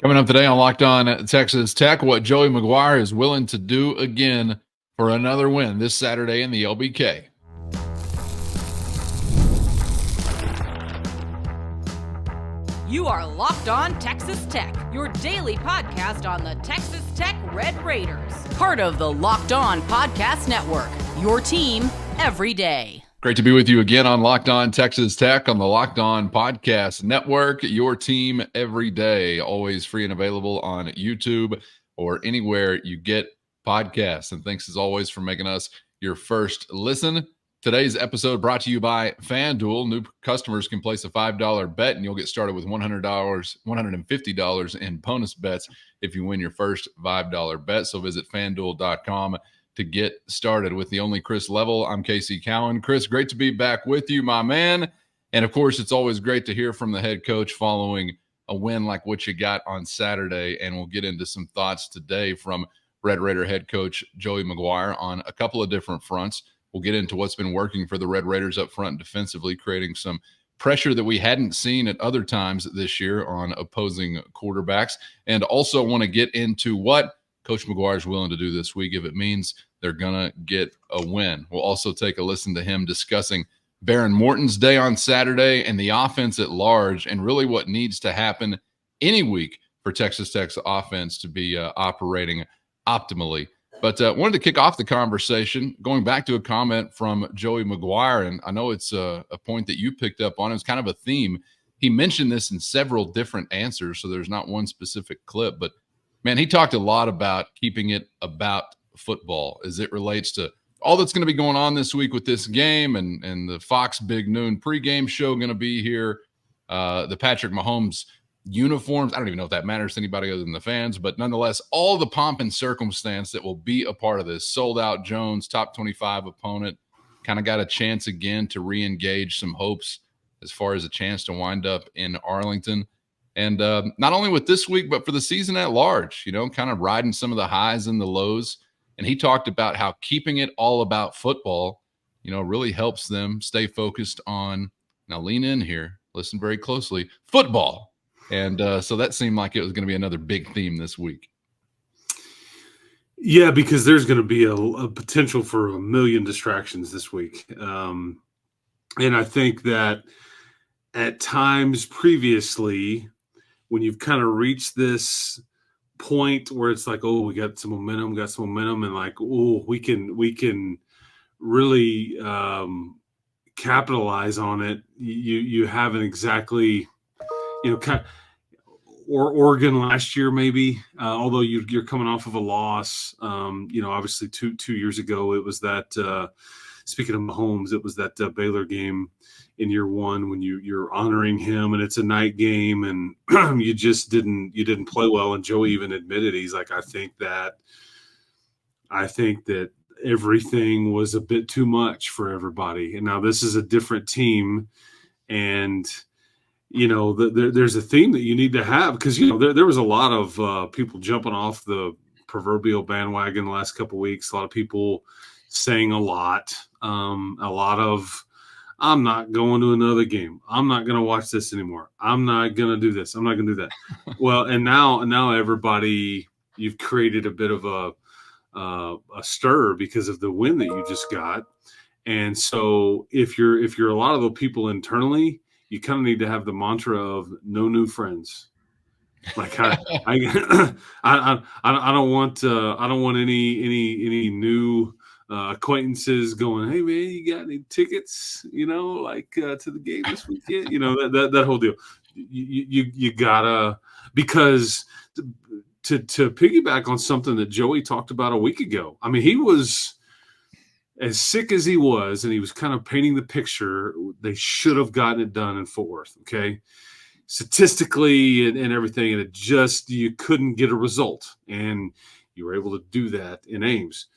Coming up today on Locked On Texas Tech, what Joey McGuire is willing to do again for another win this Saturday in the LBK. You are Locked On Texas Tech, your daily podcast on the Texas Tech Red Raiders. Part of the Locked On Podcast Network, your team every day. Great to be with you again on Locked On Texas Tech on the Locked On Podcast Network, your team every day, always free and available on YouTube or anywhere you get podcasts. And thanks as always for making us your first listen. Today's episode brought to you by FanDuel. New customers can place a $5 bet and you'll get started with $150 in bonus bets if you win your first $5 bet. So visit FanDuel.com to get started. With the only Chris Level, I'm Casey Cowan. Chris, great to be back with you, my man. And of course, it's always great to hear from the head coach following a win like what you got on Saturday. And we'll get into some thoughts today from Red Raider head coach Joey McGuire on a couple of different fronts. We'll get into what's been working for the Red Raiders up front defensively, creating some pressure that we hadn't seen at other times this year on opposing quarterbacks. And also want to get into what Coach McGuire is willing to do this week if it means they're going to get a win. We'll also take a listen to him discussing Baron Morton's day on Saturday and the offense at large and really what needs to happen any week for Texas Tech's offense to be operating optimally. But wanted to kick off the conversation going back to a comment from Joey McGuire, and I know it's a point that you picked up on. It's kind of a theme. He mentioned this in several different answers, so there's not one specific clip, but man, he talked a lot about keeping it about football as it relates to all that's going to be going on this week with this game and the Fox Big Noon pregame show going to be here. The Patrick Mahomes uniforms. I don't even know if that matters to anybody other than the fans, but nonetheless, all the pomp and circumstance that will be a part of this. Sold out Jones, top 25 opponent, kind of got a chance again to re-engage some hopes as far as a chance to wind up in Arlington. And not only with this week, but for the season at large, you know, kind of riding some of the highs and the lows. And he talked about how keeping it all about football, you know, really helps them stay focused on, now lean in here, listen very closely, football. And so that seemed like it was going to be another big theme this week. Yeah, because there's going to be a potential for a million distractions this week. And I think that at times previously, when you've kind of reached this point where it's like, oh, we got some momentum, and like, oh, we can really capitalize on it. You haven't exactly, you know, kind of, or Oregon last year maybe, although you're coming off of a loss. You know, obviously two years ago it was that. Speaking of Mahomes, it was that Baylor game in year one when you're honoring him and it's a night game and you just didn't play well. And Joey even admitted, he's like, I think that everything was a bit too much for everybody. And now this is a different team. And, you know, there's a theme that you need to have because, you know, there was a lot of people jumping off the proverbial bandwagon the last couple of weeks. A lot of people saying a lot of, I'm not going to another game. I'm not going to watch this anymore. I'm not going to do this. I'm not going to do that. Well, and now everybody, you've created a bit of a stir because of the win that you just got. And so if you're a lot of the people internally, you kind of need to have the mantra of no new friends. Like I don't want any new acquaintances going, hey man, you got any tickets, you know, like to the game this weekend, you know, that whole deal. You gotta, because to piggyback on something that Joey talked about a week ago. I mean, he was as sick as he was, and he was kind of painting the picture. They should have gotten it done in Fort Worth. Okay. Statistically and everything. And it just, you couldn't get a result, and you were able to do that in Ames.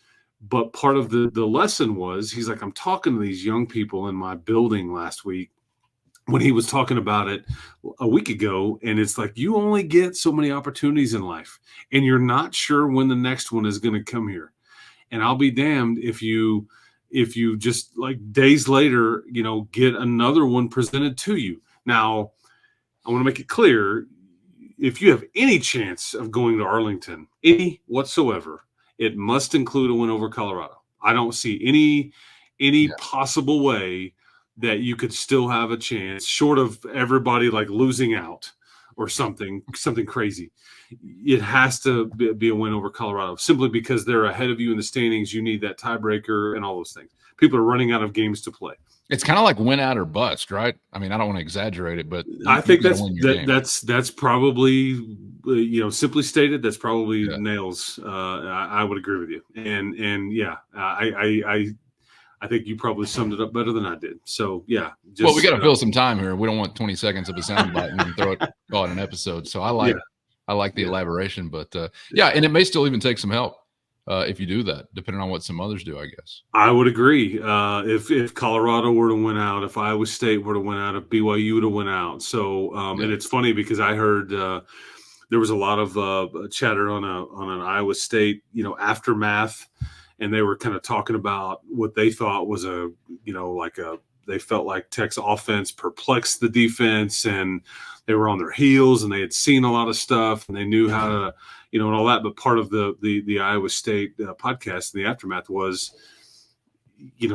But part of the lesson was, he's like, I'm talking to these young people in my building last week when he was talking about it a week ago. And it's like, you only get so many opportunities in life, and you're not sure when the next one is going to come here. And I'll be damned if you just like days later, you know, get another one presented to you. Now, I want to make it clear, if you have any chance of going to Arlington, any whatsoever, it must include a win over Colorado. I don't see any possible way that you could still have a chance, short of everybody like losing out or something crazy. It has to be a win over Colorado, simply because they're ahead of you in the standings. You need that tiebreaker and all those things. People are running out of games to play. It's kind of like win out or bust, right? I mean, I don't want to exaggerate it, but I think that's probably, simply stated, that's probably nails. I would agree with you. And yeah, I think you probably summed it up better than I did. So yeah. Well, we got to fill some time here. We don't want 20 seconds of a soundbite and then call it an episode. So I like the elaboration, but and it may still even take some help. If you do that, depending on what some others do, I guess. I would agree. If Colorado were to win out, if Iowa State were to win out, if BYU were to win out. So, and it's funny because I heard there was a lot of chatter on an Iowa State, aftermath, and they were kind of talking about what they thought was they felt like Tech's offense perplexed the defense, and they were on their heels, and they had seen a lot of stuff, and they knew how to, and all that. But part of the Iowa State podcast in the aftermath was,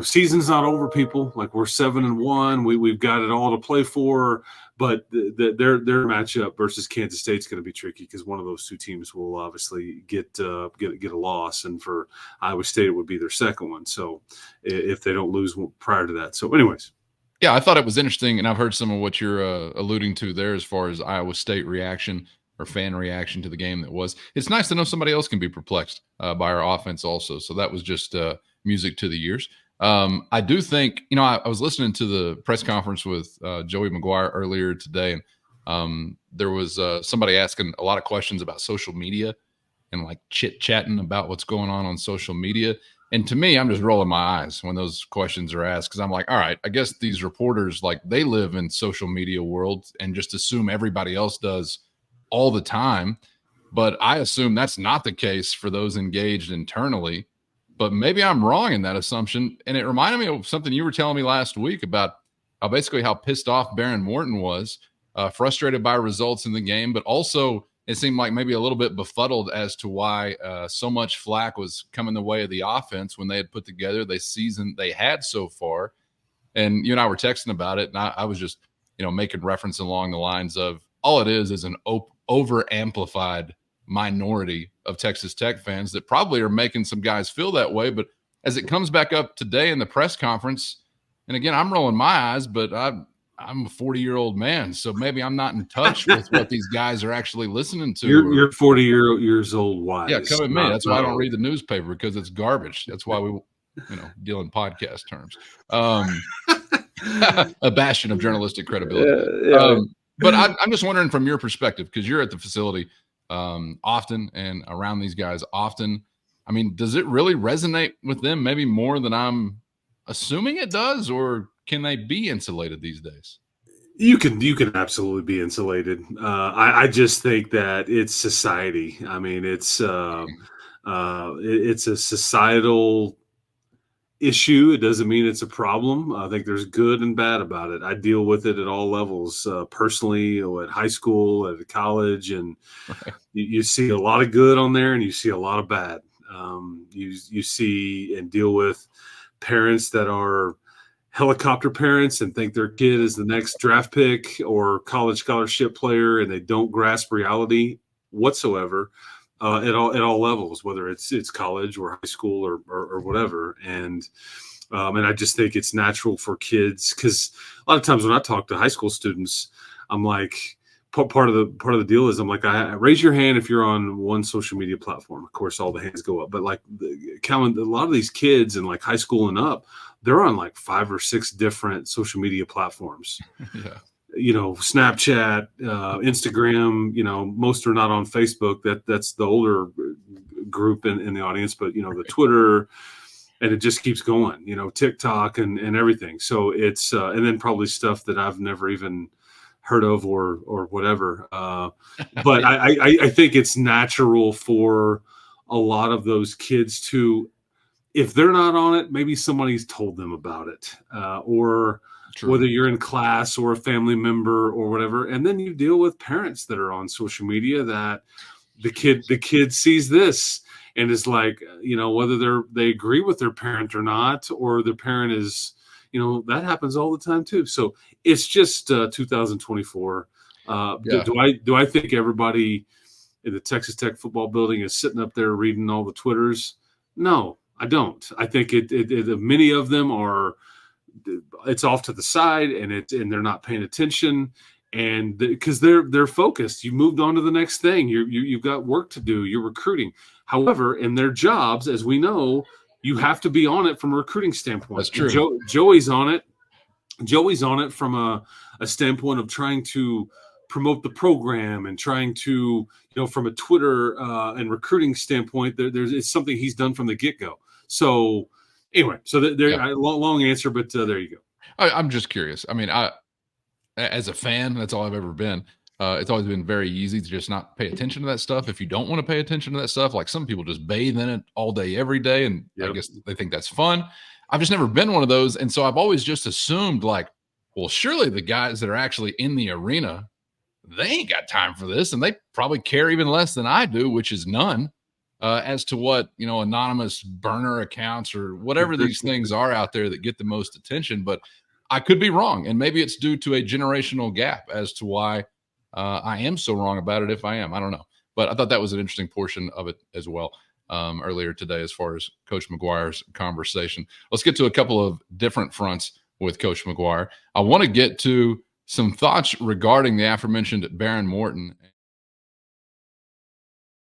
season's not over, people. Like, we're 7-1, we've got it all to play for, but their matchup versus Kansas State's going to be tricky, because one of those two teams will obviously get a loss, and for Iowa State it would be their second one. So if they don't lose prior to that. So anyways. Yeah, I thought it was interesting, and I've heard some of what you're alluding to there as far as Iowa State reaction or fan reaction to the game that was. It's nice to know somebody else can be perplexed by our offense also. So that was just music to the ears. I do think, I was listening to the press conference with Joey McGuire earlier today, and there was somebody asking a lot of questions about social media and like chit-chatting about what's going on social media. And to me, I'm just rolling my eyes when those questions are asked, because I'm like, all right, I guess these reporters, like, they live in social media world and just assume everybody else does all the time. But I assume that's not the case for those engaged internally. But maybe I'm wrong in that assumption. And it reminded me of something you were telling me last week about how pissed off Baron Morton was, frustrated by results in the game, but also it seemed like maybe a little bit befuddled as to why so much flack was coming the way of the offense when they had put together the season they had so far. And you and I were texting about it, and I was just, making reference along the lines of, all it is an over-amplified minority of Texas Tech fans that probably are making some guys feel that way. But as it comes back up today in the press conference, and again, I'm rolling my eyes, but I'm a 40-year-old man, so maybe I'm not in touch with what these guys are actually listening to. You're 40 years old. Wise. Yeah, come at me. That's why I don't read the newspaper, because it's garbage. That's why we, deal in podcast terms. A bastion of journalistic credibility. But I'm just wondering from your perspective, because you're at the facility often and around these guys often. I mean, does it really resonate with them maybe more than I'm assuming it does, or can they be insulated these days? You can absolutely be insulated. I just think that it's society. I mean, it's a societal issue. It doesn't mean it's a problem. I think there's good and bad about it. I deal with it at all levels, personally, at high school, at college, and you see a lot of good on there, and you see a lot of bad. You see and deal with parents that are helicopter parents and think their kid is the next draft pick or college scholarship player, and they don't grasp reality whatsoever at all levels, whether it's college or high school or whatever. And I just think it's natural for kids, because a lot of times when I talk to high school students, I'm like, part of the deal is, I'm like, I raise your hand if you're on one social media platform. Of course, all the hands go up, but like, a lot of these kids in like high school and up, they're on like 5 or 6 different social media platforms. Yeah. Snapchat, Instagram, most are not on Facebook. That's the older group in the audience, but the Twitter, and it just keeps going, TikTok and everything. So it's, and then probably stuff that I've never even heard of or whatever. But I think it's natural for a lot of those kids to, if they're not on it, maybe somebody's told them about it, or True. whether you're in class or a family member or whatever. And then you deal with parents that are on social media that the kid sees this and is like, whether they agree with their parent or not, or their parent is, that happens all the time too. So it's just 2024. Yeah. Do I think everybody in the Texas Tech football building is sitting up there reading all the Twitters? No, I don't. I think many of them are. It's off to the side, and they're not paying attention, and because they're focused. You moved on to the next thing. You've got work to do. You're recruiting. However, in their jobs, as we know, you have to be on it from a recruiting standpoint. That's true. Joey's on it. Joey's on it from a standpoint of trying to promote the program and trying to, from a Twitter and recruiting standpoint, it's something he's done from the get-go. So anyway, long answer, but there you go. I'm just curious. I mean, as a fan, that's all I've ever been. It's always been very easy to just not pay attention to that stuff. If you don't want to pay attention to that stuff, like some people just bathe in it all day, every day. And I guess they think that's fun. I've just never been one of those. And so I've always just assumed like, well, surely the guys that are actually in the arena, they ain't got time for this. And they probably care even less than I do, which is none, as to what, anonymous burner accounts or whatever these things are out there that get the most attention. But I could be wrong. And maybe it's due to a generational gap as to why I am so wrong about it. If I am, I don't know. But I thought that was an interesting portion of it as well earlier today, as far as Coach McGuire's conversation. Let's get to a couple of different fronts with Coach McGuire. I want to get to some thoughts regarding the aforementioned Baron Morton.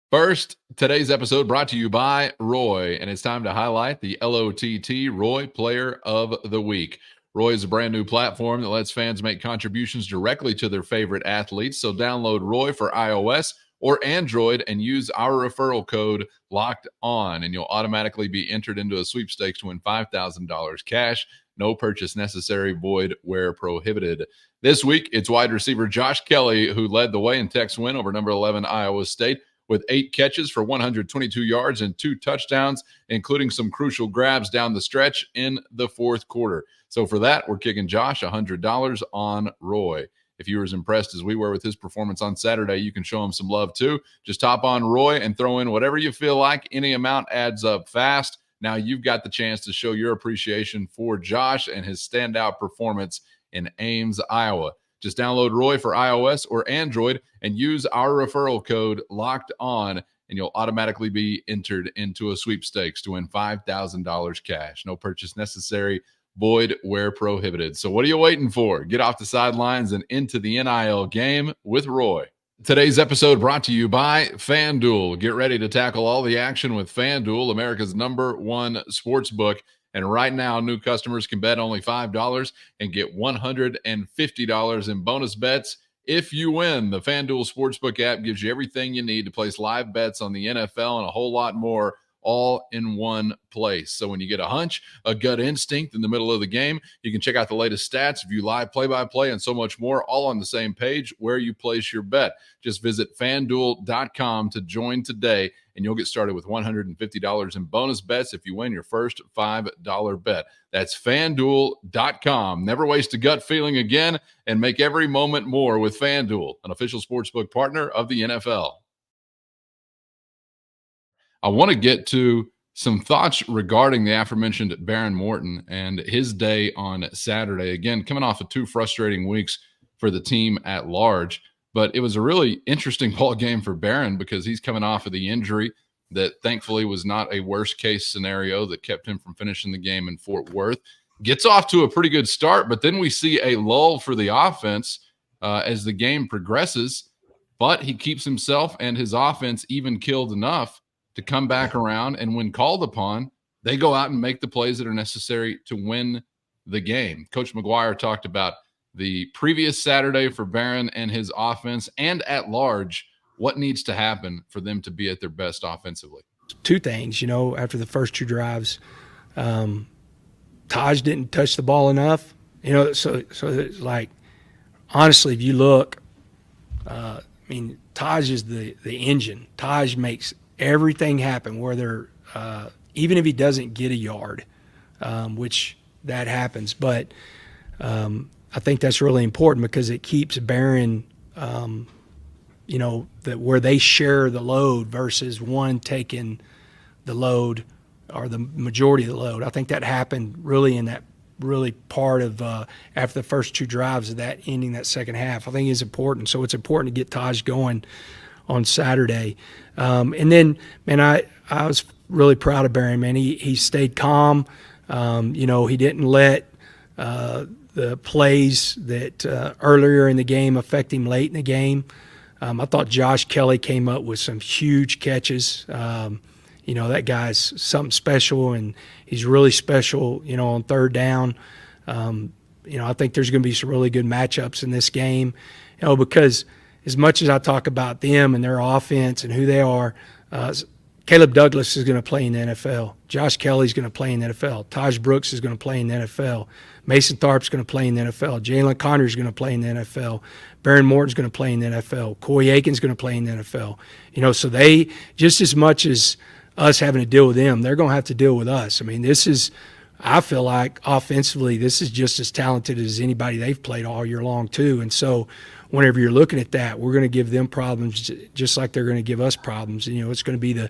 First, today's episode brought to you by Roy, and it's time to highlight the LOTT Roy Player of the Week. Roy is a brand new platform that lets fans make contributions directly to their favorite athletes. So download Roy for iOS or Android and use our referral code Locked On, and you'll automatically be entered into a sweepstakes to win $5,000 cash. No purchase necessary, void where prohibited. This week, it's wide receiver Josh Kelly who led the way in Tech's win over number 11 Iowa State with 8 catches for 122 yards and 2 touchdowns, including some crucial grabs down the stretch in the fourth quarter. So for that, we're kicking Josh $100 on Roy. If you were as impressed as we were with his performance on Saturday, you can show him some love too. Just hop on Roy and throw in whatever you feel like. Any amount adds up fast. Now you've got the chance to show your appreciation for Josh and his standout performance in Ames, Iowa. Just download Roy for iOS or Android and use our referral code Locked On, and you'll automatically be entered into a sweepstakes to win $5,000 cash. No purchase necessary, void where prohibited. So what are you waiting for? Get off the sidelines and into the NIL game with Roy. Today's episode brought to you by FanDuel. Get ready to tackle all the action with FanDuel, America's #1 sports book. And right now, new customers can bet only $5 and get $150 in bonus bets if you win. The FanDuel Sportsbook app gives you everything you need to place live bets on the NFL and a whole lot more, all in one place. So when you get a hunch, a gut instinct in the middle of the game, you can check out the latest stats, view live play-by-play, and so much more, all on the same page where you place your bet. Just visit FanDuel.com to join today, and you'll get started with $150 in bonus bets if you win your first $5 bet. That's FanDuel.com. Never waste a gut feeling again, and make every moment more with FanDuel, an official sportsbook partner of the NFL. I want to get to some thoughts regarding the aforementioned Baron Morton and his day on Saturday. Again, coming off of 2 frustrating weeks for the team at large, but it was a really interesting ball game for Baron because he's coming off of the injury that thankfully was not a worst case scenario that kept him from finishing the game in Fort Worth. Gets off to a pretty good start, but then we see a lull for the offense as the game progresses, but he keeps himself and his offense even killed enough to come back around, and when called upon, they go out and make the plays that are necessary to win the game. Coach McGuire talked about the previous Saturday for Baron and his offense, and at large, what needs to happen for them to be at their best offensively. 2 things, after the first 2 drives, Taj didn't touch the ball enough, so it's like, honestly, if you look, Taj is the engine. Taj makes everything happen, whether even if he doesn't get a yard, which that happens. But I think that's really important because it keeps Barron, that where they share the load versus one taking the load or the majority of the load. I think that happened really in that part of after the first 2 drives of that ending that second half. I think it's important. So it's important to get Taj going on Saturday. And then, man, I was really proud of Barron, man. He stayed calm. He didn't let the plays that earlier in the game affect him late in the game. I thought Josh Kelly came up with some huge catches. That guy's something special, and he's really special, on third down. I think there's going to be some really good matchups in this game, because as much as I talk about them and their offense and who they are, Caleb Douglas is going to play in the NFL. Josh Kelly's going to play in the NFL. Taj Brooks is going to play in the NFL. Mason Tharp's going to play in the NFL. Jalen Conner's going to play in the NFL. Baron Morton's going to play in the NFL. Corey Aiken's going to play in the NFL. So they, just as much as us having to deal with them, they're going to have to deal with us. I mean, I feel like offensively, this is just as talented as anybody they've played all year long too. And so whenever you're looking at that, we're going to give them problems just like they're going to give us problems. And, it's going to be the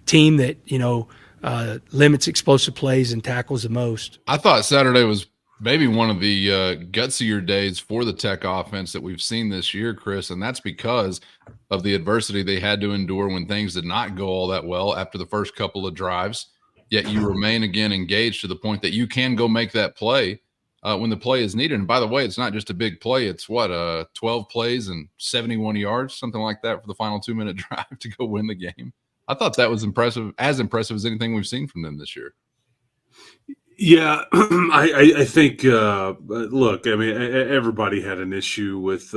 team that, limits explosive plays and tackles the most. I thought Saturday was maybe one of the gutsier days for the Tech offense that we've seen this year, Chris, and that's because of the adversity they had to endure when things did not go all that well after the first couple of drives, yet you remain again engaged to the point that you can go make that play when the play is needed. And by the way, it's not just a big play. It's 12 plays and 71 yards, something like that for the final 2-minute drive to go win the game. I thought that was impressive as anything we've seen from them this year. Yeah, I think. Look, I mean, everybody had an issue with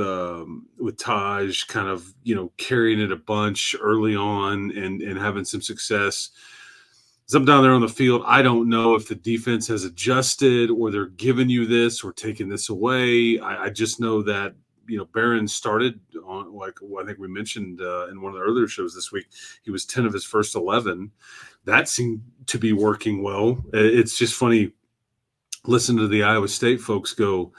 Taj kind of carrying it a bunch early on and having some success. As I'm down there on the field, I don't know if the defense has adjusted or they're giving you this or taking this away. I just know that Barron started on, I think we mentioned in one of the earlier shows this week, he was 10 of his first 11. That seemed to be working well. It's just funny, listen to the Iowa State folks go,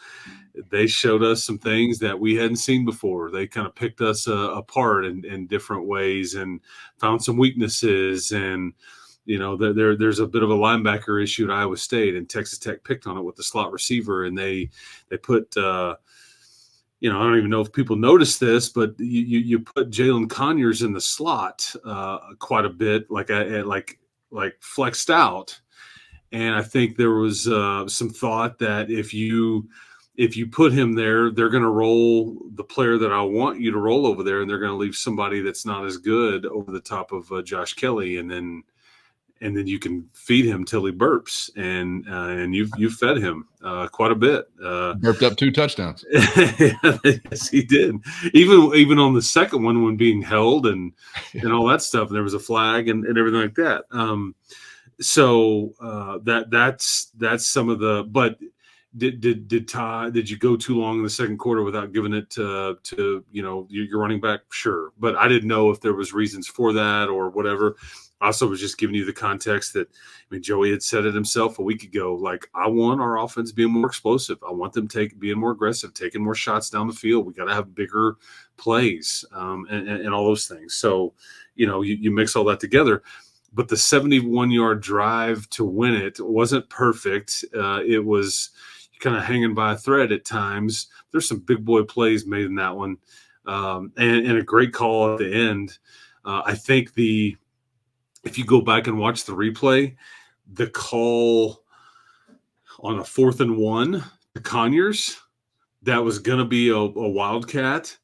they showed us some things that we hadn't seen before. They kind of picked us apart in different ways and found some weaknesses. And, there's a bit of a linebacker issue at Iowa State, and Texas Tech picked on it with the slot receiver. And they put, I don't even know if people noticed this, but you put Jalen Conyers in the slot quite a bit, like flexed out. And I think there was some thought that if you put him there, they're going to roll the player that I want you to roll over there, and they're going to leave somebody that's not as good over the top of Josh Kelly, and then you can feed him till he burps, and you've fed him quite a bit. Burped up 2 touchdowns. Yes, he did. Even on the second one when being held and all that stuff, and there was a flag and everything like that. So that's some of the. But did you go too long in the second quarter without giving it to your running back? Sure, but I didn't know if there was reasons for that or whatever. I also was just giving you the context that, Joey had said it himself a week ago. Like, I want our offense being more explosive. I want them being more aggressive, taking more shots down the field. We got to have bigger plays and all those things. So, you mix all that together. But the 71-yard drive to win it wasn't perfect. It was kind of hanging by a thread at times. There's some big boy plays made in that one, and a great call at the end. I think if you go back and watch the replay, the call on a 4th and 1 to Conyers, that was going to be a wildcat.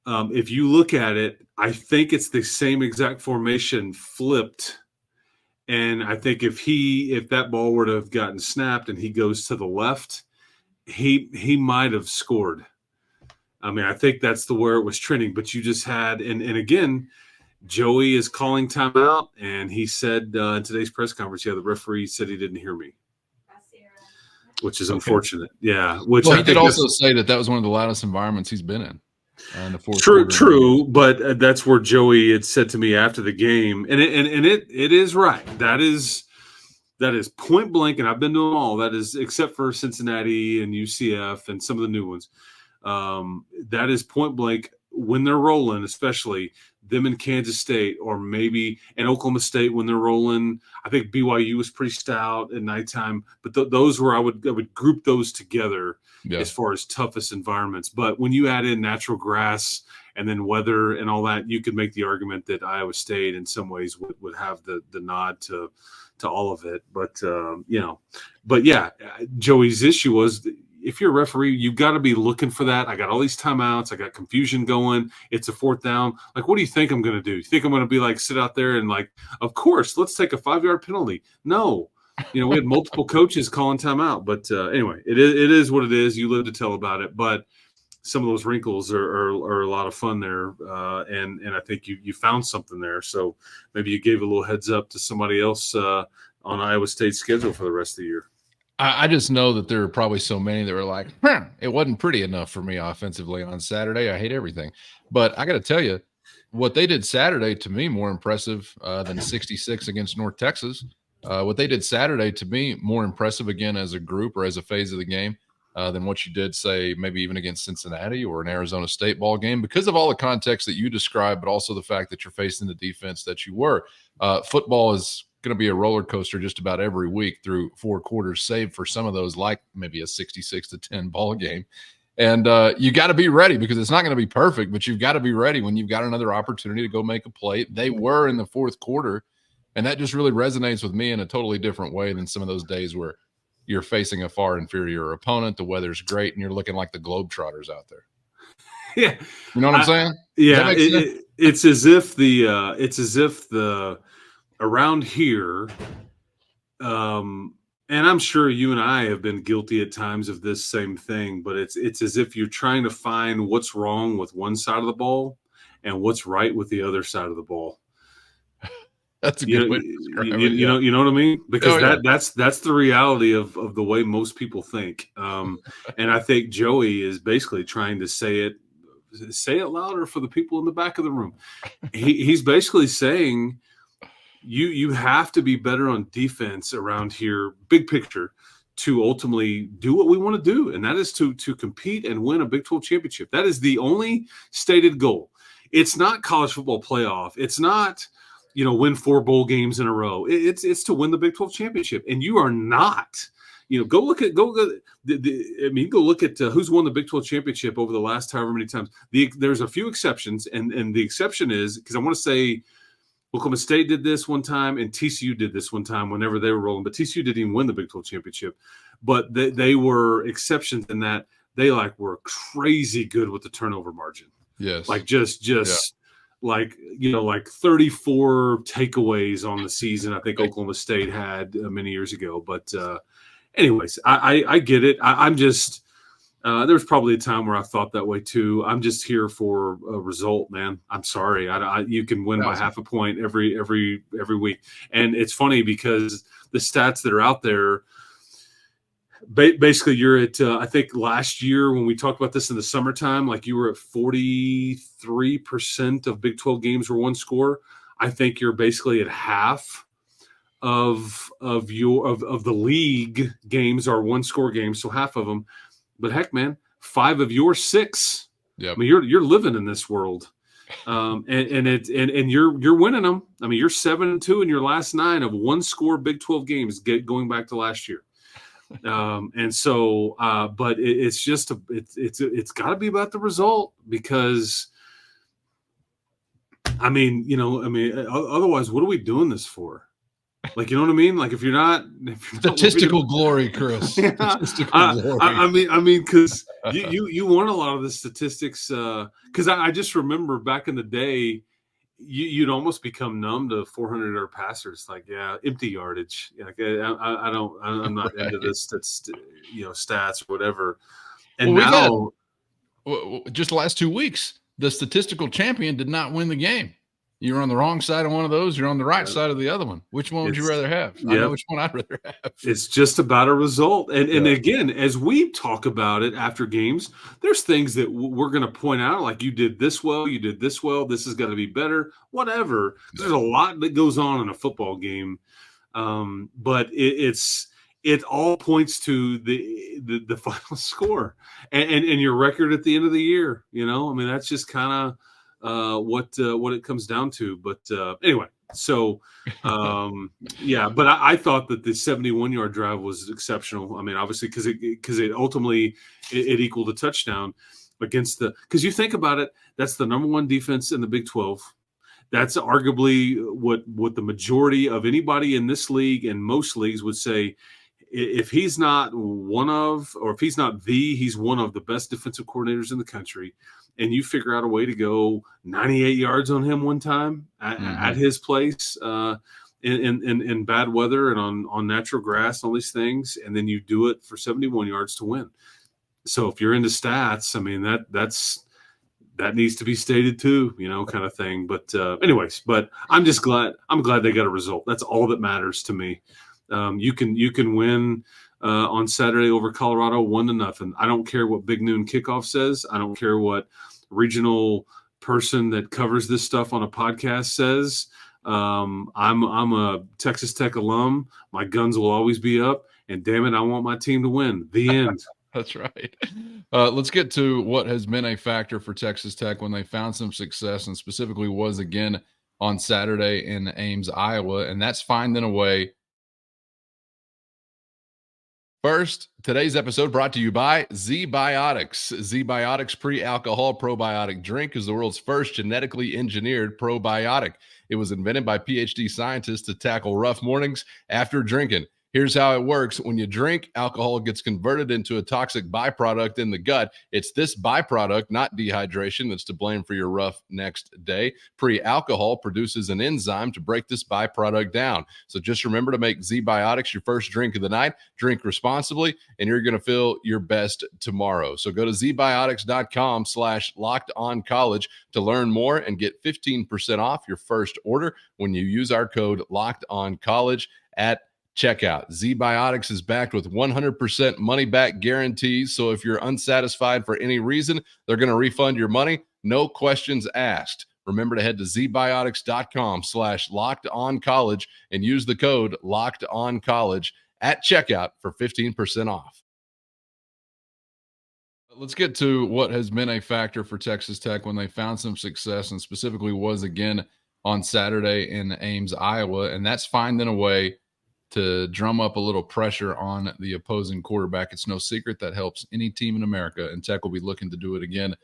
If you look at it, I think it's the same exact formation flipped. And I think if that ball were to have gotten snapped and he goes to the left, he might have scored. I think that's where it was trending, but you just had, and again, Joey is calling timeout, and he said in today's press conference, the referee said he didn't hear me, which is unfortunate. Yeah. He did also say that was one of the loudest environments he's been in the fourth quarter. True, but that's where Joey had said to me after the game, and it is right. That is That is point blank, and I've been to them all. That is, except for Cincinnati and UCF and some of the new ones. That is point blank when they're rolling, especially them in Kansas State or maybe in Oklahoma State when they're rolling. I think BYU was pretty stout at nighttime, but those were I would group those together as far as toughest environments. But when you add in natural grass and then weather and all that, you could make the argument that Iowa State in some ways would have the nod to all of it. But Joey's issue was, if you're a referee, you've got to be looking for that. I got all these timeouts. I got confusion going. It's a 4th down. Like, what do you think I'm going to do? You think I'm going to be like, sit out there and like, of course, let's take a 5-yard penalty. No, we had multiple coaches calling timeout. But anyway, it is what it is. You live to tell about it. But some of those wrinkles are a lot of fun there. And I think you found something there. So maybe you gave a little heads up to somebody else on Iowa State's schedule for the rest of the year. I just know that there are probably so many that were like, it wasn't pretty enough for me offensively on Saturday. I hate everything. But I got to tell you, what they did Saturday, to me, more impressive than 66 against North Texas. What they did Saturday, to me, more impressive again as a group or as a phase of the game than what you did, say, maybe even against Cincinnati or an Arizona State ball game, because of all the context that you described, but also the fact that you're facing the defense that you were. Football is going to be a roller coaster just about every week through 4 quarters, save for some of those, like maybe a 66-10 ball game. And you got to be ready, because it's not going to be perfect, but you've got to be ready when you've got another opportunity to go make a play. They were in the 4th quarter, and that just really resonates with me in a totally different way than some of those days where you're facing a far inferior opponent. The weather's great, and you're looking like the Globetrotters out there. Yeah. You know what I'm saying? Yeah. It's as if the around here, and I'm sure you and I have been guilty at times of this same thing, but it's as if you're trying to find what's wrong with one side of the ball and what's right with the other side of the ball. That's a good way to describe it. You know what I mean? Because that's the reality of the way most people think. And I think Joey is basically trying to say it louder for the people in the back of the room. He's basically saying, you have to be better on defense around here, big picture, to ultimately do what we want to do, and that is to compete and win a Big 12 championship. That is the only stated goal. It's not college football playoff. It's not, win 4 bowl games in a row. It's to win the Big 12 championship, and you are not. Go look at who's won the Big 12 championship over the last however many times. There's a few exceptions, and the exception is, because I want to say Oklahoma State did this one time, and TCU did this one time whenever they were rolling. But TCU didn't even win the Big 12 championship. But they were exceptions in that they were crazy good with the turnover margin. Yes, like 34 takeaways on the season. I think Oklahoma State had many years ago. But anyways, I get it. I'm just. There was probably a time where I thought that way too. I'm just here for a result, man. I'm sorry. You can win by half a point every week. And it's funny because the stats that are out there, basically you're at, I think last year when we talked about this in the summertime, you were at 43% of Big 12 games were one score. I think you're basically at half of the league games are one score games. So half of them. But heck, man, 5 of your 6. Yep. I mean, you're living in this world, and you're winning them. I mean, you're 7-2 in your last 9 of one score Big 12 games, going back to last year. And so, but it's just it's got to be about the result, because otherwise, what are we doing this for? You know what I mean? If you're not statistical glory, Chris. Yeah. Statistical glory. I mean, because you want a lot of the statistics. Because I just remember back in the day, you'd almost become numb to 400-yard passers. Empty yardage. I'm not into this. That's stats or whatever. And just the last 2 weeks, the statistical champion did not win the game. You're on the wrong side of one of those. You're on the right side of the other one. Which one would you rather have? I know which one I'd rather have. It's just about a result. And again, as we talk about it after games, there's things that we're going to point out, like you did this well, this has got to be better, whatever. There's a lot that goes on in a football game. But it all points to the final score and your record at the end of the year. I mean, that's just kind of what it comes down to. But anyway, so yeah. But I thought that the 71-yard drive was exceptional. I mean, obviously because it ultimately it equaled a touchdown against because you think about it, that's the number one defense in the Big 12. That's arguably what the majority of anybody in this league and most leagues would say. If he's not he's one of the best defensive coordinators in the country, and you figure out a way to go 98 yards on him one time at his place in bad weather and on natural grass, all these things, and then you do it for 71 yards to win. So if you're into stats, I mean, that needs to be stated too, kind of thing. But anyways, but I'm glad they got a result. That's all that matters to me. You can win on Saturday over Colorado 1-0. I don't care what Big Noon Kickoff says. I don't care what regional person that covers this stuff on a podcast says. I'm a Texas Tech alum. My guns will always be up, and damn it, I want my team to win. The end. That's right. Let's get to what has been a factor for Texas Tech when they found some success, and specifically was again on Saturday in Ames, Iowa, and that's finding a way. First, today's episode brought to you by ZBiotics. ZBiotics Pre Alcohol probiotic drink is the world's first genetically engineered probiotic. It was invented by PhD scientists to tackle rough mornings after drinking. Here's how it works. When you drink, alcohol gets converted into a toxic byproduct in the gut. It's this byproduct, not dehydration, that's to blame for your rough next day. Pre-alcohol produces an enzyme to break this byproduct down. So just remember to make ZBiotics your first drink of the night. Drink responsibly, and you're going to feel your best tomorrow. So go to zbiotics.com/lockedoncollege to learn more and get 15% off your first order when you use our code LOCKEDONCollege at checkout. ZBiotics is backed with 100% money-back guarantees, so if you're unsatisfied for any reason, they're going to refund your money, no questions asked. Remember to head to zbiotics.com/lockedoncollege and use the code LOCKEDONCollege at checkout for 15% off. Let's get to what has been a factor for Texas Tech when they found some success, and specifically was again on Saturday in Ames, Iowa, and that's finding a way to drum up a little pressure on the opposing quarterback. It's no secret that helps any team in America, and Tech will be looking to do it again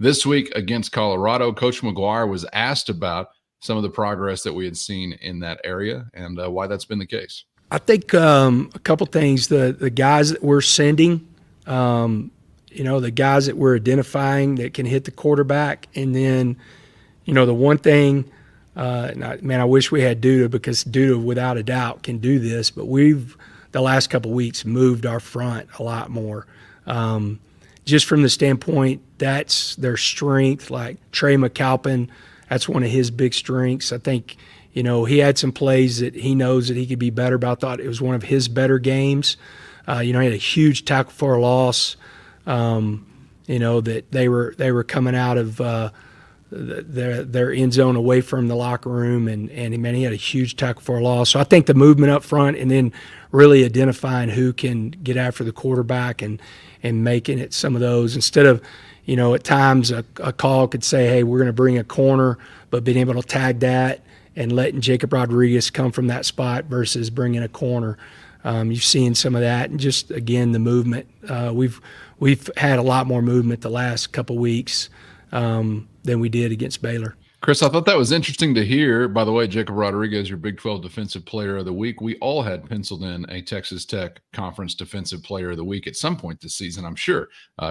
this week against Colorado. Coach McGuire was asked about some of the progress that we had seen in that area and why that's been the case. I think a couple things. The guys that we're sending, the guys that we're identifying that can hit the quarterback, and then, the one thing – I wish we had Duda, because Duda, without a doubt, can do this. But we've, the last couple of weeks, moved our front a lot more. Just from the standpoint, that's their strength. Like Trey McAlpin, that's one of his big strengths. I think, he had some plays that he knows that he could be better, but I thought it was one of his better games. He had a huge tackle for a loss. That they were coming out of their end zone away from the locker room, and he had a huge tackle for a loss. So I think the movement up front, and then really identifying who can get after the quarterback and making it some of those, instead of, at times a call could say, hey, we're going to bring a corner, but being able to tag that and letting Jacob Rodriguez come from that spot versus bringing a corner. You've seen some of that, and just, again, the movement. We've had a lot more movement the last couple weeks than we did against Baylor. Chris, I thought that was interesting to hear. By the way, Jacob Rodriguez, your Big 12 Defensive Player of the Week. We all had penciled in a Texas Tech Conference Defensive Player of the Week at some point this season, I'm sure,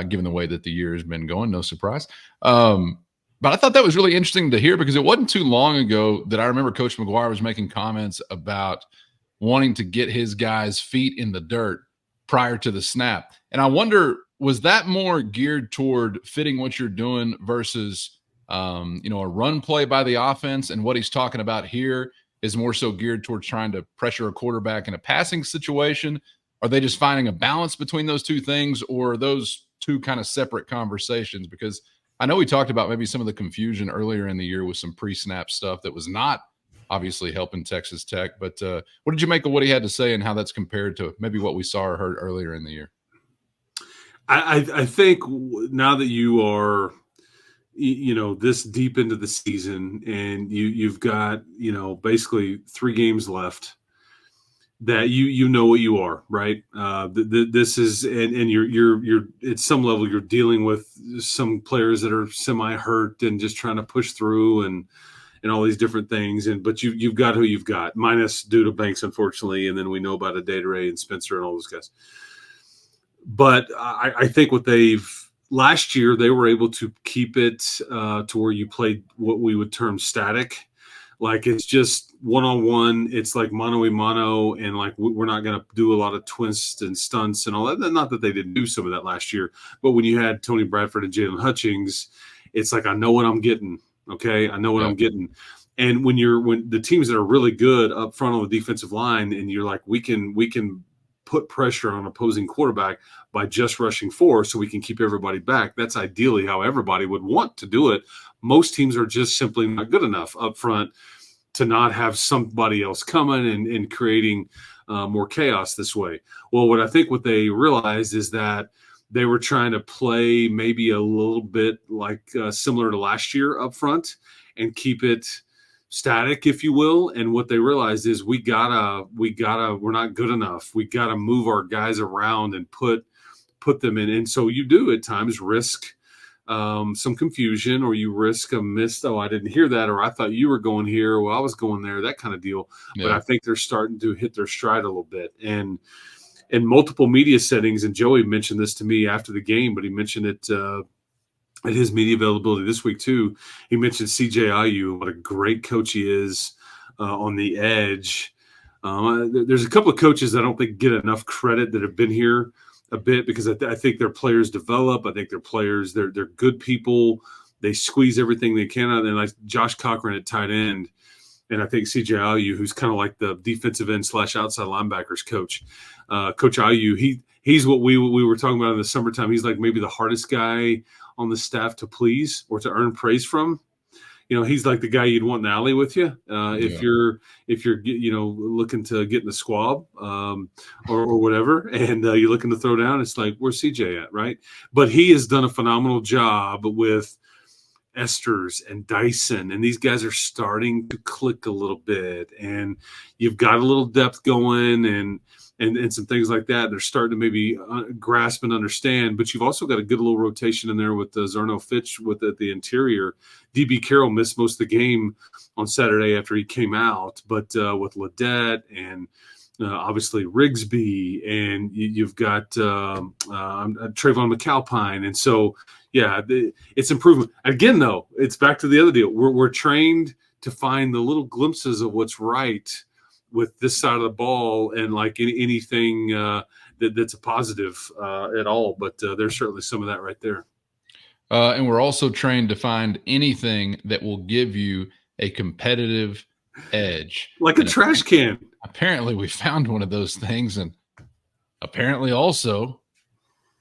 given the way that the year has been going. No surprise. But I thought that was really interesting to hear, because it wasn't too long ago that I remember Coach McGuire was making comments about wanting to get his guys' feet in the dirt prior to the snap. And I wonder, was that more geared toward fitting what you're doing versus a run play by the offense? And what he's talking about here is more so geared towards trying to pressure a quarterback in a passing situation? Are they just finding a balance between those two things, or are those two kind of separate conversations? Because I know we talked about maybe some of the confusion earlier in the year with some pre-snap stuff that was not obviously helping Texas Tech. But what did you make of what he had to say and how that's compared to maybe what we saw or heard earlier in the year? I think now that you are, this deep into the season and you've got, basically 3 games left, that you know what you are, right? This is, and you're at some level you're dealing with some players that are semi-hurt and just trying to push through and all these different things. But you've got who you've got, minus Duda Banks, unfortunately, and then we know about Adedire and Spencer and all those guys. But I think last year they were able to keep it to where you played what we would term static. Like it's just one-on-one. It's like mano-a-mano, and like we're not going to do a lot of twists and stunts and all that. Not that they didn't do some of that last year, but when you had Tony Bradford and Jalen Hutchings, it's like I know what I'm getting. Okay, I know what I'm getting. And when the teams that are really good up front on the defensive line, and you're like, we can put pressure on opposing quarterback by just rushing 4 so we can keep everybody back. That's ideally how everybody would want to do it. Most teams are just simply not good enough up front to not have somebody else coming and creating more chaos this way. Well, what they realized is that they were trying to play maybe a little bit like similar to last year up front and keep it static, if you will. And what they realized is we're not good enough. We gotta move our guys around and put them in. And so you do at times risk some confusion, or you risk a missed, I didn't hear that, or I thought you were going here, well, I was going there, that kind of deal. Yeah. But I think they're starting to hit their stride a little bit. And in multiple media settings, and Joey mentioned this to me after the game, but he mentioned it at his media availability this week too. He mentioned CJ Ayu, what a great coach he is on the edge. There's a couple of coaches I don't think get enough credit that have been here a bit, because I think their players develop. I think their players, they're good people. They squeeze everything they can out of them, like Josh Cochran at tight end. And I think CJ Ayu, who's kind of like the defensive end / outside linebackers coach. Coach Ayu, he's what we were talking about in the summertime. He's like maybe the hardest guy on the staff to please or to earn praise from. He's like the guy you'd want in the alley with you if you're looking to get in the squab or whatever, and you're looking to throw down. It's like, where's CJ at, right? But he has done a phenomenal job with Esters and Dyson, and these guys are starting to click a little bit, and you've got a little depth going and some things like that. They're starting to maybe grasp and understand, but you've also got a good little rotation in there with Zerno Fitch at the interior. DB Carroll missed most of the game on Saturday after he came out, but with Ledette and obviously Rigsby, and you've got Trayvon McAlpine. And so, yeah, it's improvement. Again, though, it's back to the other deal. We're trained to find the little glimpses of what's right with this side of the ball, and like anything that's a positive at all. But there's certainly some of that right there. And we're also trained to find anything that will give you a competitive edge. Like a trash can. Apparently we found one of those things, and apparently also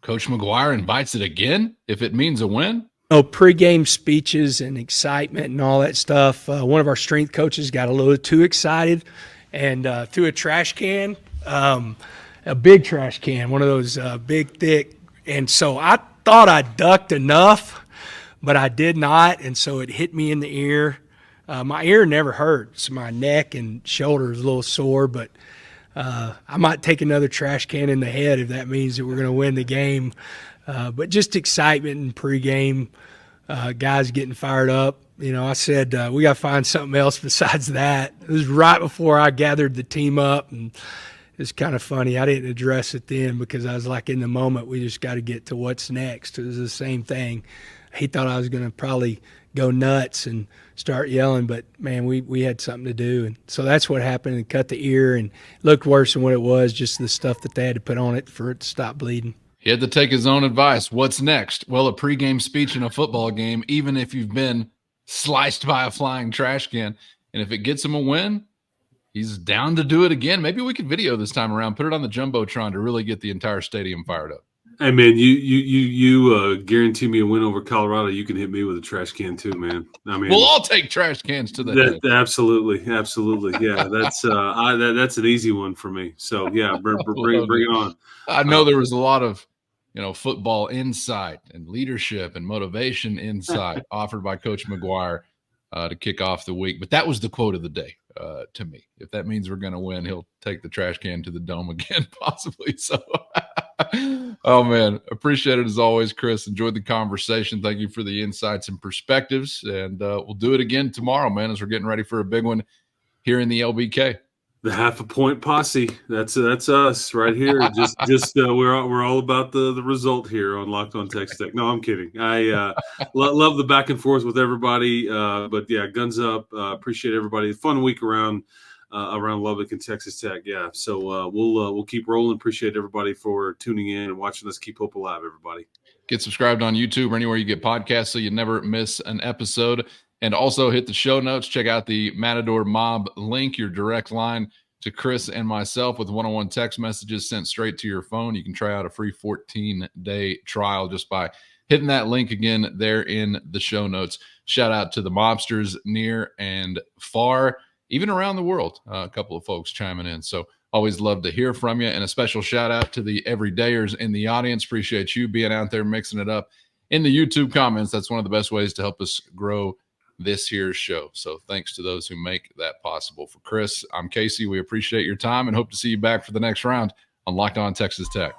Coach McGuire invites it again if it means a win. Pregame speeches and excitement and all that stuff. One of our strength coaches got a little too excited and threw a trash can, a big trash can, one of those big, thick. And so I thought I ducked enough, but I did not. And so it hit me in the ear. My ear never hurts. My neck and shoulder is a little sore, but I might take another trash can in the head if that means that we're going to win the game. But just excitement and pregame, guys getting fired up. I said we got to find something else besides that. It was right before I gathered the team up, and it's kind of funny. I didn't address it then because I was like, in the moment, we just got to get to what's next. It was the same thing. He thought I was going to probably go nuts and start yelling, but man, we had something to do. And so that's what happened, and cut the ear, and it looked worse than what it was, just the stuff that they had to put on it for it to stop bleeding. He had to take his own advice. What's next? Well, a pregame speech in a football game, even if you've been sliced by a flying trash can. And if it gets him a win, he's down to do it again. Maybe we could video this time around, put it on the Jumbotron to really get the entire stadium fired up. Hey man, you guarantee me a win over Colorado. You can hit me with a trash can too, man. I mean, We'll all take trash cans to the head. absolutely. Yeah, that's an easy one for me. So yeah, bring it on. I know there was a lot of, football insight and leadership and motivation insight offered by Coach McGuire to kick off the week. But that was the quote of the day to me. If that means we're going to win, he'll take the trash can to the dome again, possibly. So, oh, man, appreciate it as always, Chris. Enjoyed the conversation. Thank you for the insights and perspectives. And we'll do it again tomorrow, man, as we're getting ready for a big one here in the LBK. The half a point posse. That's us right here. Just we're all about the result here on Locked On Texas Tech. No, I'm kidding. I love the back and forth with everybody. But yeah, guns up. Appreciate everybody. Fun week around Lubbock and Texas Tech. Yeah. So we'll keep rolling. Appreciate everybody for tuning in and watching us keep hope alive. Everybody. Get subscribed on YouTube or anywhere you get podcasts so you never miss an episode. And also hit the show notes. Check out the Matador Mob link, your direct line to Chris and myself with one-on-one text messages sent straight to your phone. You can try out a free 14-day trial just by hitting that link again there in the show notes. Shout out to the mobsters near and far, even around the world. A couple of folks chiming in. So always love to hear from you. And a special shout out to the everydayers in the audience. Appreciate you being out there mixing it up in the YouTube comments. That's one of the best ways to help us grow this here's show. So thanks to those who make that possible. For Chris, I'm Casey. We appreciate your time and hope to see you back for the next round on Locked On Texas Tech.